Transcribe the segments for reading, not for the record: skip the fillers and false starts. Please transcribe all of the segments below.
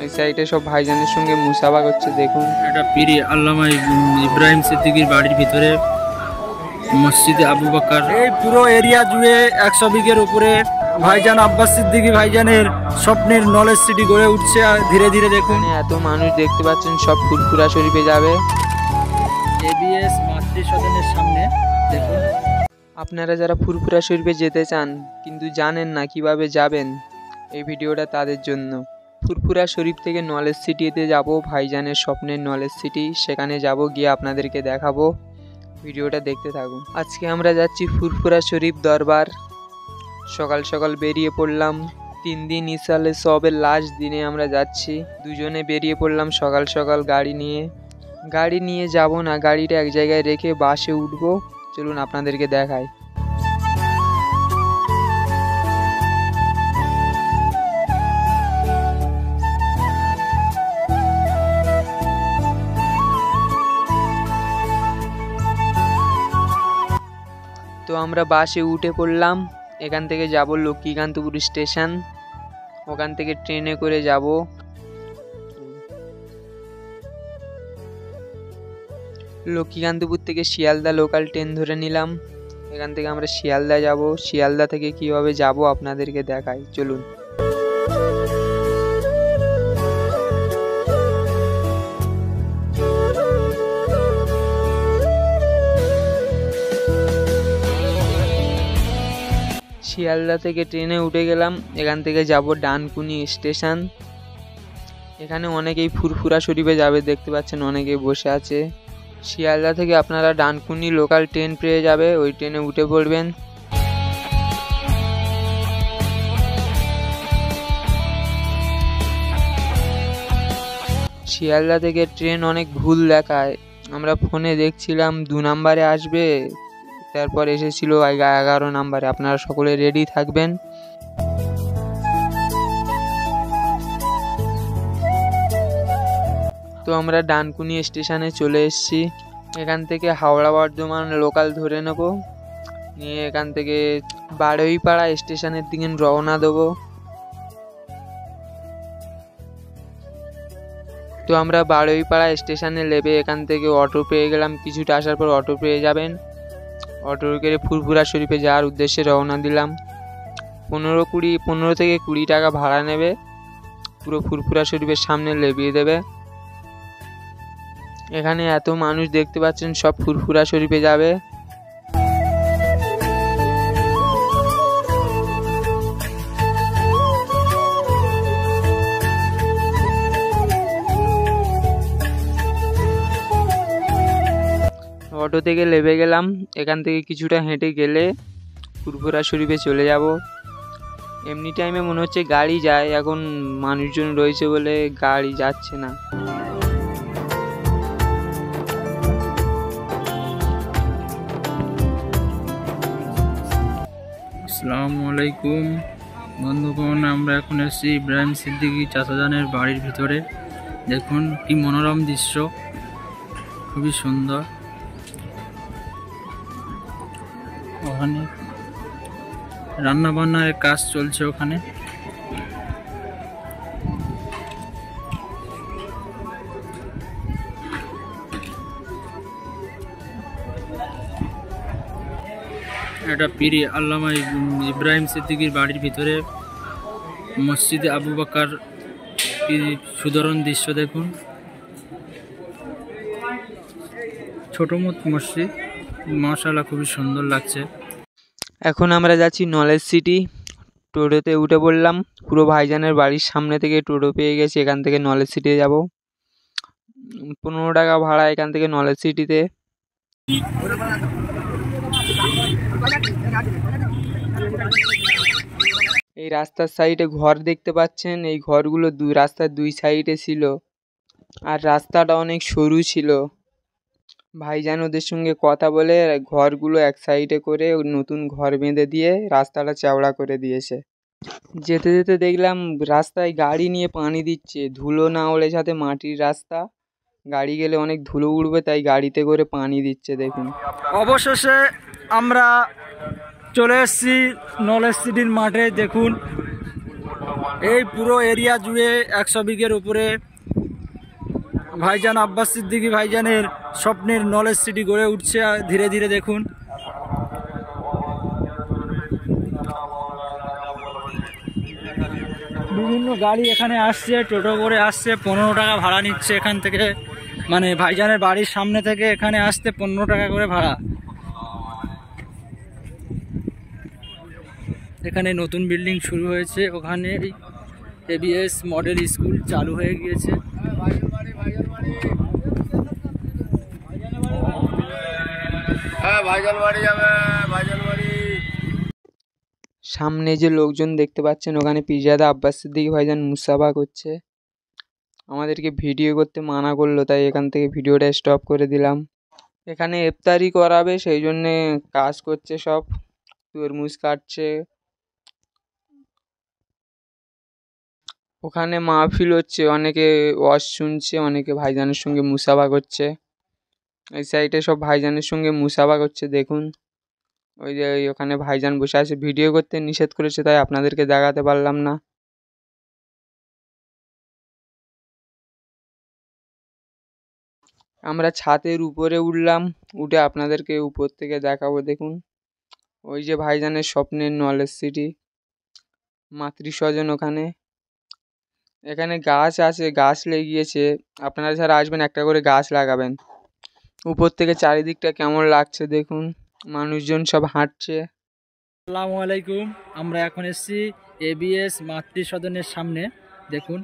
এই সাইডে সব ভাইজানের সঙ্গে মুসাফা করছে দেখুন। এটা পীর আল্লামা ইব্রাহিম সিদ্দিকীর বাড়ির ভিতরে মসজিদে আবু বকর। এই পুরো এরিয়া জুড়ে 100 বিঘের উপরে ভাইজান আব্বাস সিদ্দিকী ভাইজানের স্বপ্নের নলেজ সিটি গড়ে উঠছে ধীরে ধীরে। দেখুন এত মানুষ দেখতে পাচ্ছেন, সব ফুরফুরা শরীফে যাবে। এবিএস মাতৃ সদনের সামনে দেখুন। আপনারা যারা ফুরফুরা শরীফে যেতে চান কিন্তু জানেন না কিভাবে যাবেন, এই ভিডিওটা তাদের জন্য। ফুরফুরা শরীফ থেকে নলেজ সিটিতে যাব, ভাইজানের স্বপ্নের নলেজ সিটি, সেখানে যাব, গিয়ে আপনাদেরকে দেখাবো। ভিডিওটা দেখতে থাকুন। আজকে আমরা যাচ্ছি ফুরফুরা শরীফ দরবার। সকাল সকাল বেরিয়ে পড়লাম। 3 দিন ইসালে সবের লাস্ট দিনে আমরা যাচ্ছি। দুজনে বেরিয়ে পড়লাম সকাল সকাল গাড়ি নিয়ে যাব না, গাড়িটা এক জায়গায় রেখে বাসে উঠবো। চলুন আপনাদেরকে দেখাই। তো আমরা বাসে উঠে পড়লাম। এখান থেকে যাব লক্ষ্মীকান্তপুর স্টেশন, ওখান থেকে ট্রেনে করে যাব। লক্ষ্মীকান্তপুর থেকে শিয়ালদা লোকাল ট্রেন ধরে নিলাম। এখান থেকে আমরা শিয়ালদা যাব। শিয়ালদা থেকে কিভাবে যাব আপনাদেরকে দেখাই, চলুন। শিয়ালদা থেকে ট্রেনে উঠে গেলাম। এখান থেকে যাব ডানকুনি স্টেশন। এখানে অনেকেই ফুরফুরা শরীফে যাবে, দেখতে পাচ্ছেন অনেকেই বসে আছে। শিয়ালদা থেকে আপনারা ডানকুনি লোকাল ট্রেন পেয়ে যাবে, ওই ট্রেনে উঠে পড়বেন। শিয়ালদা থেকে ট্রেন অনেক ভুল দেখায়। আমরা ফোনে দেখছিলাম 2 নম্বরে আসবে, তারপর এসেছিল 11 নম্বরে। আপনারা সকলে রেডি থাকবেন। তো আমরা ডানকুনি স্টেশনে চলে এসেছি। এখান থেকে হাওড়া বর্ধমান লোকাল ধরে নেব, নিয়ে এখান থেকে বারুইপাড়া স্টেশনের দিকে রওনা দেবো। তো আমরা বারুইপাড়া স্টেশনে নেবে এখান থেকে অটো পেয়ে গেলাম। কিছুটা আসার পর অটো পেয়ে যাবেন। অটো করে ফুরফুরা শরীফে যাওয়ার উদ্দেশ্যে রওনা দিলাম। 15 থেকে 20 টাকা ভাড়া নেবে, পুরো ফুরফুরা শরীফের সামনে লেবিয়ে দেবে। এখানে এত মানুষ দেখতে পাচ্ছেন, সব ফুরফুরা শরীফে যাবে। অটো থেকে নেমে গেলাম। এখান থেকে কিছুটা হেঁটে গেলে ফুরফুরা শরীফে চলে যাব। এমনি টাইমে মনে হচ্ছে গাড়ি যায়, এখন মানুষজন রয়েছে বলে গাড়ি যাচ্ছে না। আসসালামু আলাইকুম বন্ধুগণ, আমরা এখন এসেছি ইব্রাহিম সিদ্দিকী চাচাজানের বাড়ির ভিতরে। দেখুন কি মনোরম দৃশ্য, খুবই সুন্দর। ওখানে রান্না বান্নার কাজ চলছে ওখানে। এটা পীর আল্লামা ইব্রাহিম সিদ্দিকীর বাড়ির ভিতরে মসজিদে আবু বকর। কি সুন্দর দৃশ্য দেখুন, ছোট মত মসজিদ, মাশাআল্লাহ খুবই সুন্দর লাগছে। এখন আমরা যাচ্ছি নলেজ সিটি। টোটোতে উঠে পড়লাম। পুরো ভাইজানের বাড়ির সামনে থেকে টোটো পেয়ে গেছি। এখান থেকে নলেজ সিটি যাব। 15 টাকা ভাড়া এখান থেকে নলেজ সিটিতে। এই রাস্তার সাইডে ঘর দেখতে পাচ্ছেন, এই ঘরগুলো রাস্তার 2 সাইডে ছিল, আর রাস্তাটা অনেক সরু ছিল। ভাইজান ওদের সঙ্গে কথা বলে ঘরগুলো এক সাইডে করে নতুন ঘর বেঁধে দিয়ে রাস্তাটা চওড়া করে দিয়েছে। যেতে যেতে দেখলাম রাস্তায় গাড়ি নিয়ে পানি দিচ্ছে, ধুলো না ওড়ে যাতে, মাটির রাস্তা, গাড়ি গেলে অনেক ধুলো উড়বে, তাই গাড়িতে করে পানি দিচ্ছে দেখুন। অবশেষে আমরা চলে এসেছি নলেজ সিটির মাঠে। দেখুন এই পুরো এরিয়া জুড়ে 100 বিঘের উপরে ভাইজান আব্বাস সিদ্দিকী ভাইজানের স্বপ্নের নলেজ সিটি গড়ে উঠছে ধীরে ধীরে। দেখুন বিভিন্ন গাড়ি এখানে আসছে, টোটো করে আসছে, 15 টাকা ভাড়া নিচ্ছে এখান থেকে, মানে ভাইজানের বাড়ির সামনে থেকে এখানে আসতে 15 টাকা করে ভাড়া। এখানে নতুন বিল্ডিং শুরু হয়েছে, ওখানে এবিএস মডেল স্কুল চালু হয়ে গিয়েছে। সামনে যে লোকজন দেখতে পাচ্ছেন ওখানে পিরজাদা আব্বাস সিদ্দিকী ভাইজান মুসাফা করছে। আমাদেরকে ভিডিও করতে মানা করলো, তাই এখান থেকে ভিডিওটা স্টপ করে দিলাম। এখানে ইফতারি করাবে সেই জন্যে কাজ করছে, সব তরমুজ কাটছে। ওখানে মাহফিল হচ্ছে, অনেকে ওয়াজ শুনছে, অনেকে ভাইজানের সঙ্গে মুসাফা করছে। এই সাইডে সব ভাইজানের সঙ্গে মুসাফা করছে। দেখুন ওই যে ওখানে ভাইজান বসে আছে, ভিডিও করতে নিষেধ করেছে তাই আপনাদেরকে দেখাতে পারলাম না। আমরা ছাদের উপরে উঠলাম, উঠে আপনাদেরকে উপর থেকে দেখাবো। দেখুন ওই যে ভাইজানের স্বপ্নের নলেজ সিটি, মাতৃস্বজন ওখানে। এখানে গাছ আছে, গাছ লেগিয়েছে, আপনারা যারা আসবেন একটা করে গাছ লাগাবেন। উপর থেকে চারিদিকটা কেমন লাগছে দেখুন, মানুষজন সব হাঁটছে। আসসালামু আলাইকুম, আমরা এখন এসেছি এবিএস মাতৃসদনের সামনে। দেখুন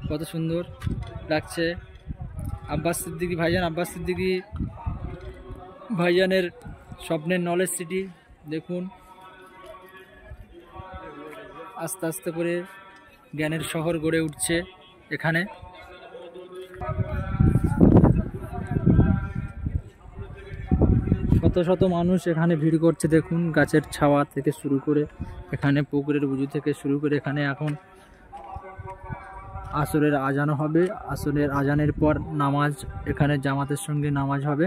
কত সুন্দর লাগছে। আব্বাস সিদ্দিকী ভাইজান, আব্বাস সিদ্দিকী ভাইজানের স্বপ্নের নলেজ সিটি। দেখুন আস্তে আস্তে করে জ্ঞানের শহর গড়ে উঠছে এখানে। শত শত মানুষ এখানে ভিড় করছে। দেখুন গাছের ছাওয়া থেকে শুরু করে এখানে পুকুরের উজু থেকে শুরু করে এখানে এখন আসরের আজান হবে। আসরের আজানের পর নামাজ, এখানে জামাতের সঙ্গে নামাজ হবে।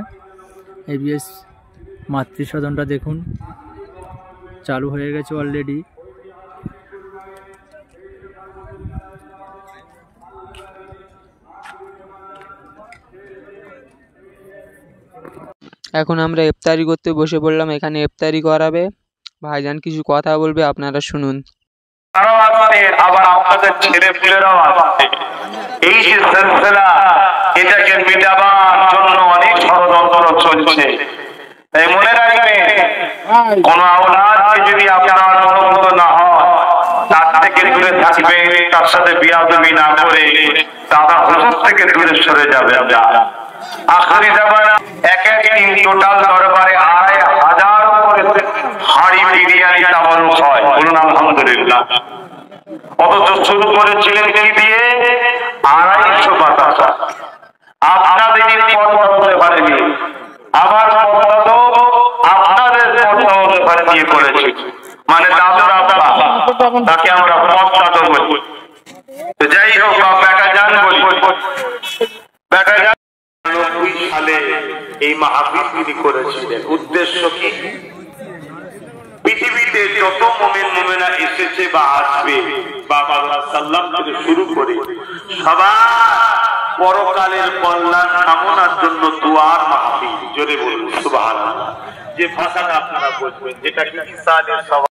এবিএস মাতৃসদনটা দেখুন চালু হয়ে গেছে অলরেডি। এখন আমরা ইফতারি করতে বসে পড়লাম, এখানে ইফতারি করাবে, ভাইজান কিছু কথা বলবে, আপনারা শুনুন। আবার আপনাদের ছেলে পুলেরাও আসছে। এই যে সিলসিলা, এটাকে মিটাবার জন্য অনেক ষড়যন্ত্র চলছে। তাই মনে রাখবেন, কোন আওলাদকে যদি আপনার মনোমত না হয় তার থেকে দূরে থাকবে, তার সাথে বিয়াদবি না করে দাদা হুজুর থেকে দূরে সরে যাবে। আখেরি জামানা একের দিন টোটাল দরবারে ২৫০০ করে হাড়ি বিরিয়ানি তাবারুক হয়। বলুন আলহামদুলিল্লাহ। অথচ শুরু করেছিলেন কি দিয়ে? ২৫০ বাতাসা। আপনাদের পর্দা হতে পারেনি, আবার পর্দা তো আপনাদের পর্দা হতে পারে নিয়ে করেছি, মানে দাদুর আব্বা, তাকে আমরা পর্দা তো বলি। যাই হোক, বেটা জান বলি, বেটা জান ৯০ সালে এই মাহফিল তিনি করেছিলেন। উদ্দেশ্য কি? পৃথিবীতে যত মুমিন মুমিনা এসেছে বা আসবে, বাবা সাল্লাম থেকে শুরু করে সবার পরকালের কল্যাণ কামনার জন্য দুআর মাহফিল। জোরে বলুন সুবহানাল্লাহ। যে ভাষাটা আপনারা বলবেন, যেটা কি ইসালের